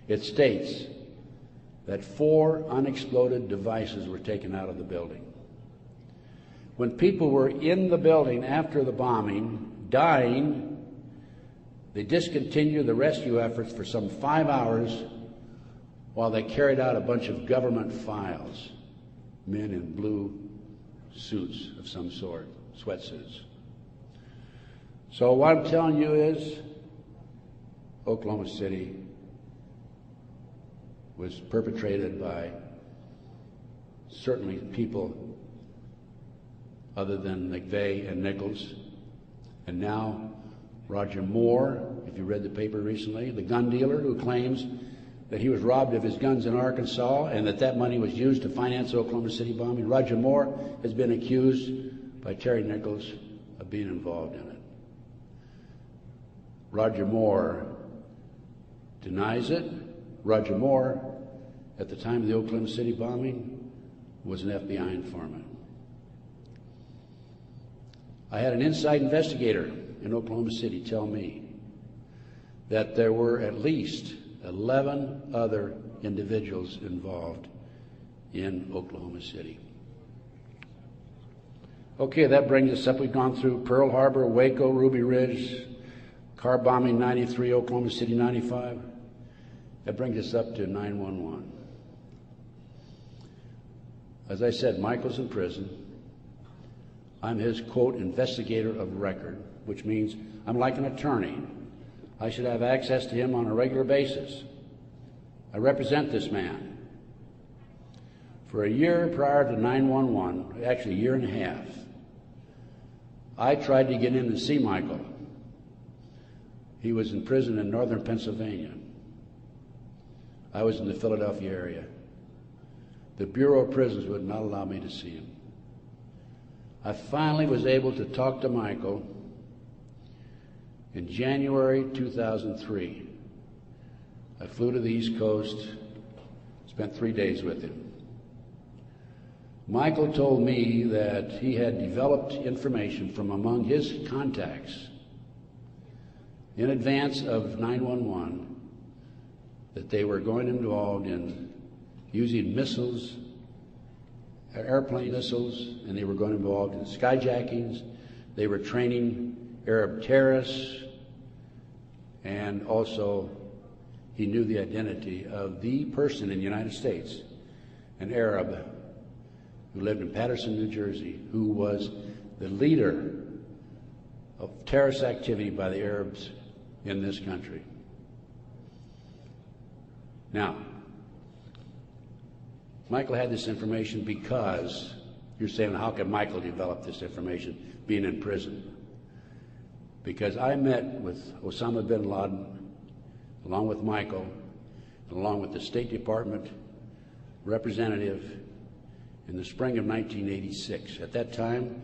it states that 4 unexploded devices were taken out of the building. When people were in the building after the bombing, dying, they discontinued the rescue efforts for some 5 hours while they carried out a bunch of government files, men in blue suits of some sort, sweatsuits. So what I'm telling you is Oklahoma City was perpetrated by certainly people other than McVeigh and Nichols, and now Roger Moore, if you read the paper recently, the gun dealer who claims that he was robbed of his guns in Arkansas and that money was used to finance the Oklahoma City bombing. Roger Moore has been accused by Terry Nichols of being involved in it. Roger Moore denies it. Roger Moore, at the time of the Oklahoma City bombing, was an FBI informant. I had an inside investigator in Oklahoma City tell me that there were at least 11 other individuals involved in Oklahoma City. Okay, that brings us up. We've gone through Pearl Harbor, Waco, Ruby Ridge, car bombing 93, Oklahoma City 95. That brings us up to 9/11. As I said, Michael's in prison. I'm his, quote, investigator of record, which means I'm like an attorney. I should have access to him on a regular basis. I represent this man. For a year prior to 9/11, actually a year and a half, I tried to get in to see Michael. He was in prison in northern Pennsylvania. I was in the Philadelphia area. The Bureau of Prisons would not allow me to see him. I finally was able to talk to Michael in January 2003. I flew to the East Coast, spent 3 days with him. Michael told me that he had developed information from among his contacts in advance of 9/11 that they were going involved in using missiles, airplane missiles, and they were going involved in skyjackings. They were training Arab terrorists, and also he knew the identity of the person in the United States, an Arab who lived in Paterson, New Jersey, who was the leader of terrorist activity by the Arabs in this country. Now, Michael had this information because, you're saying, how can Michael develop this information being in prison? Because I met with Osama bin Laden, along with Michael, and along with the State Department representative in the spring of 1986. At that time,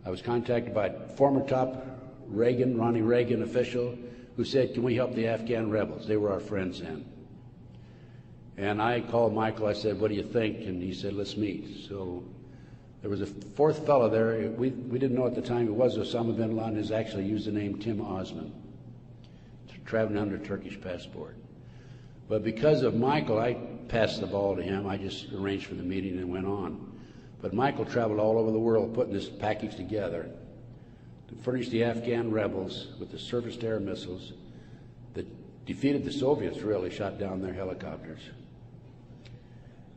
I was contacted by a former top Ronnie Reagan official who said, can we help the Afghan rebels? They were our friends then. And I called Michael, I said, what do you think? And he said, let's meet. So there was a fourth fellow there. We didn't know at the time it was Osama bin Laden. Is actually used the name Tim Osman, traveling under Turkish passport. But because of Michael, I passed the ball to him. I just arranged for the meeting and went on. But Michael traveled all over the world putting this package together to furnish the Afghan rebels with the surface-to-air missiles that defeated the Soviets, really, shot down their helicopters.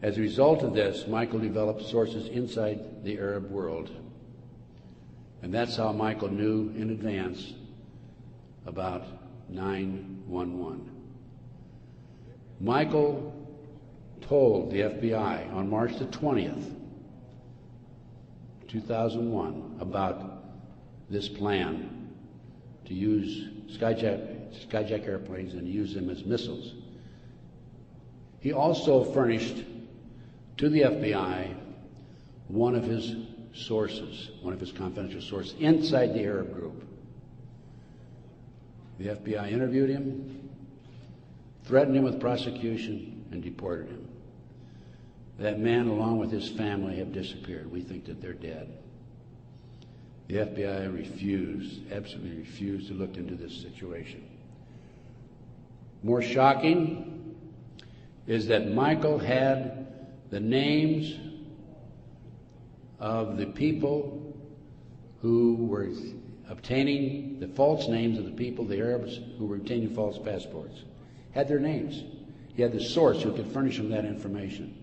As a result of this, Michael developed sources inside the Arab world. And that's how Michael knew in advance about 9/11. Michael told the FBI on March the 20th, 2001, about this plan to use skyjack airplanes and use them as missiles. He also furnished to the FBI one of his sources, one of his confidential sources, inside the Arab group. The FBI interviewed him, threatened him with prosecution, and deported him. That man, along with his family, have disappeared. We think that they're dead. The FBI refused, absolutely refused to look into this situation. More shocking is that Michael had the names of the people who were obtaining the false names of the people, the Arabs who were obtaining false passports. Had their names. He had the source who could furnish him that information.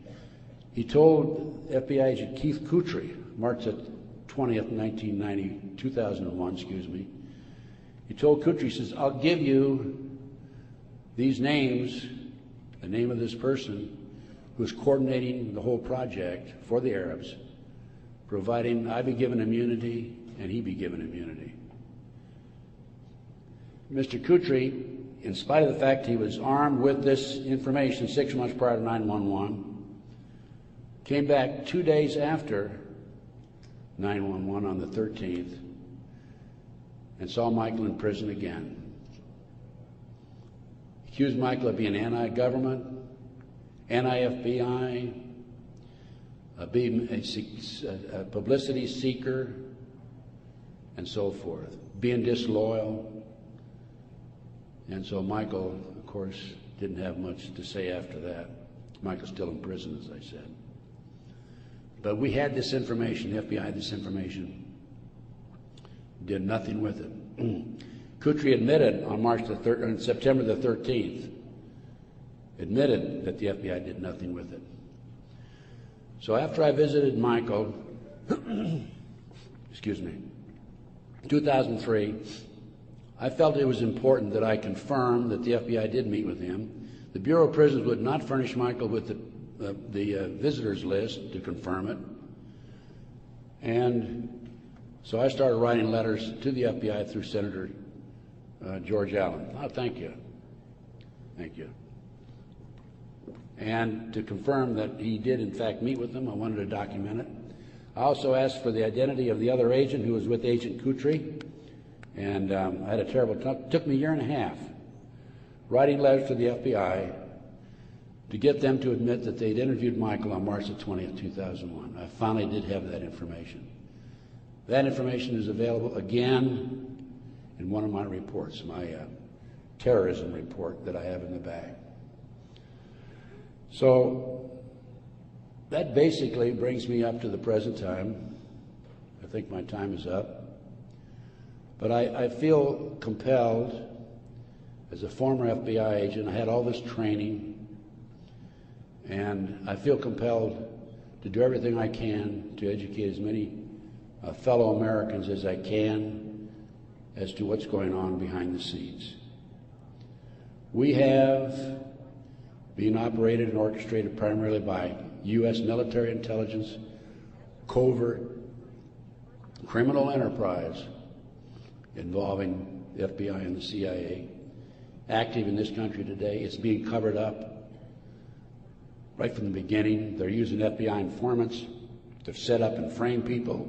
He told FBI agent Keith Kutry, March 20th, 2001, he told Kutry, he says, I'll give you these names, the name of this person who is coordinating the whole project for the Arabs, providing I be given immunity and he be given immunity. Mr. Kutry, in spite of the fact he was armed with this information 6 months prior to 9/11, came back 2 days after 9/11 on the 13th and saw Michael in prison again. Accused Michael of being anti-government, anti-FBI, being a publicity seeker, and so forth, being disloyal. And so Michael, of course, didn't have much to say after that. Michael's still in prison, as I said. But we had this information, the FBI had this information, did nothing with it. Kutry admitted on September the 13th, admitted that the FBI did nothing with it. So after I visited Michael, 2003, I felt it was important that I confirm that the FBI did meet with him. The Bureau of Prisons would not furnish Michael with the visitors list to confirm it. And so I started writing letters to the FBI through Senator George Allen. Oh, thank you. Thank you. And to confirm that he did, in fact, meet with them, I wanted to document it. I also asked for the identity of the other agent who was with Agent Kutry. And I had a terrible time. It took me a year and a half writing letters to the FBI to get them to admit that they'd interviewed Michael on March the 20th, 2001. I finally did have that information. That information is available again in one of my reports, my terrorism report that I have in the bag. So that basically brings me up to the present time. I think my time is up. But I feel compelled, as a former FBI agent, I had all this training, and I feel compelled to do everything I can to educate as many fellow Americans as I can as to what's going on behind the scenes. We have been operated and orchestrated primarily by U.S. military intelligence, covert criminal enterprise involving the FBI and the CIA, active in this country today. It's being covered up right from the beginning. They're using FBI informants to set up and frame people.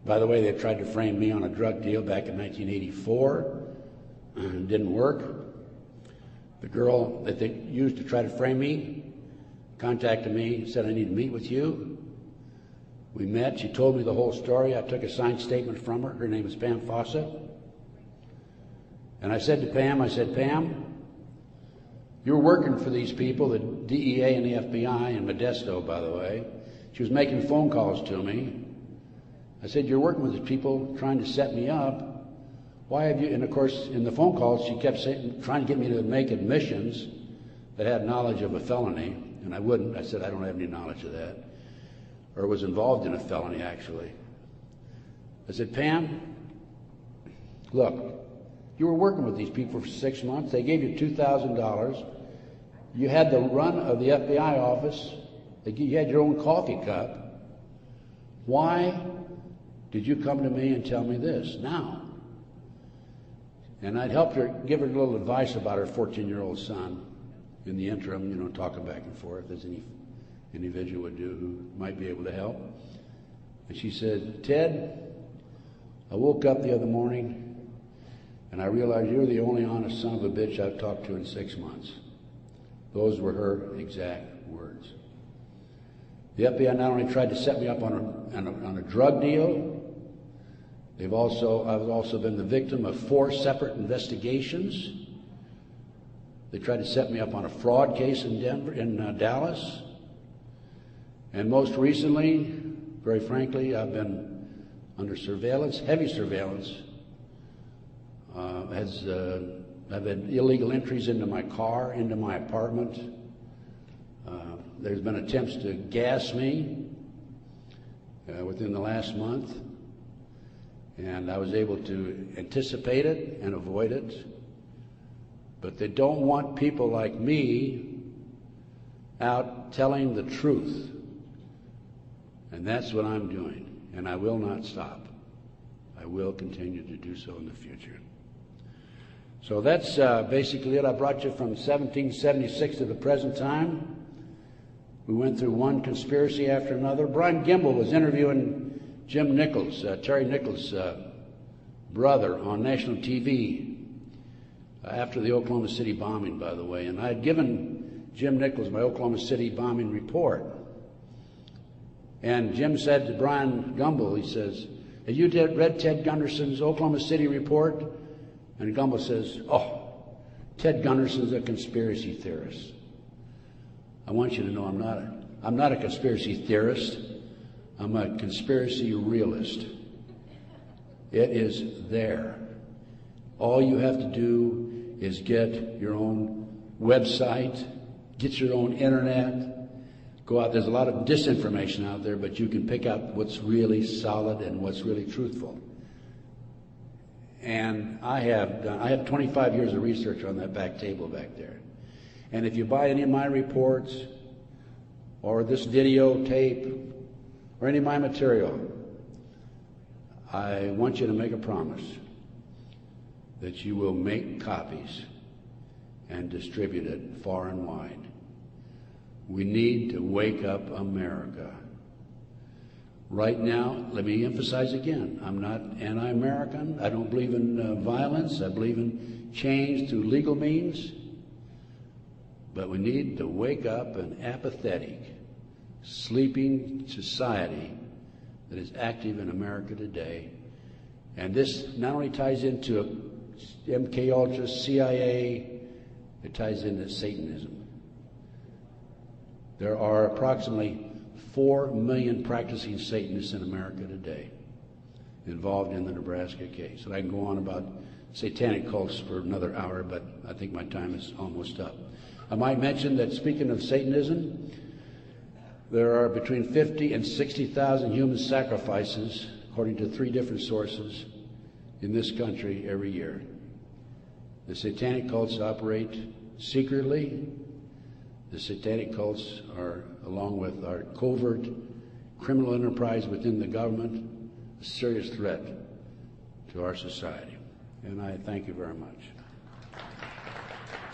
By the way, they tried to frame me on a drug deal back in 1984. It didn't work. The girl that they used to try to frame me contacted me, said, I need to meet with you. We met. She told me the whole story. I took a signed statement from her. Her name is Pam Fawcett. And I said to Pam, Pam, you're working for these people, the DEA and the FBI, and Modesto, by the way. She was making phone calls to me. I said, you're working with these people trying to set me up. Why have you, and of course, in the phone calls, she kept saying, trying to get me to make admissions that had knowledge of a felony, and I wouldn't. I said, I don't have any knowledge of that, or was involved in a felony, actually. I said, Pam, look, you were working with these people for 6 months. They gave you $2,000. You had the run of the FBI office. You had your own coffee cup. Why did you come to me and tell me this now? And I'd helped her, give her a little advice about her 14-year-old son in the interim, talking back and forth as any individual would do who might be able to help. And she said, "Ted, I woke up the other morning and I realized you're the only honest son of a bitch I've talked to in 6 months." Those were her exact words. The FBI not only tried to set me up on a drug deal, I've also been the victim of 4 separate investigations. They tried to set me up on a fraud case in Dallas. And most recently, very frankly, I've been under surveillance, heavy surveillance. I've had illegal entries into my car, into my apartment. There's been attempts to gas me within the last month, and I was able to anticipate it and avoid it. But they don't want people like me out telling the truth. And that's what I'm doing, and I will not stop. I will continue to do so in the future. So that's basically it. I brought you from 1776 to the present time. We went through one conspiracy after another. Brian Gimble was interviewing Jim Nichols, Terry Nichols' brother, on national TV after the Oklahoma City bombing, by the way. And I had given Jim Nichols my Oklahoma City bombing report. And Jim said to Brian Gimble, he says, "Have you read Ted Gunderson's Oklahoma City report?" And Gumble says, "Oh, Ted Gunderson's a conspiracy theorist." I want you to know I'm not a conspiracy theorist. I'm a conspiracy realist. It is there. All you have to do is get your own website, get your own internet, go out. There's a lot of disinformation out there, but you can pick out what's really solid and what's really truthful. And I have 25 years of research on that back table back there. And if you buy any of my reports or this videotape or any of my material, I want you to make a promise that you will make copies and distribute it far and wide. We need to wake up America. Right now, let me emphasize again, I'm not anti-American. I don't believe in violence. I believe in change through legal means. But we need to wake up an apathetic, sleeping society that is active in America today. And this not only ties into MK Ultra, CIA, it ties into Satanism. There are approximately 4 million practicing Satanists in America today involved in the Nebraska case. And I can go on about satanic cults for another hour, but I think my time is almost up. I might mention that, speaking of Satanism, there are between 50 and 60,000 human sacrifices, according to 3 different sources, in this country every year. The satanic cults operate secretly. The satanic cults are, along with our covert criminal enterprise within the government, a serious threat to our society. And I thank you very much.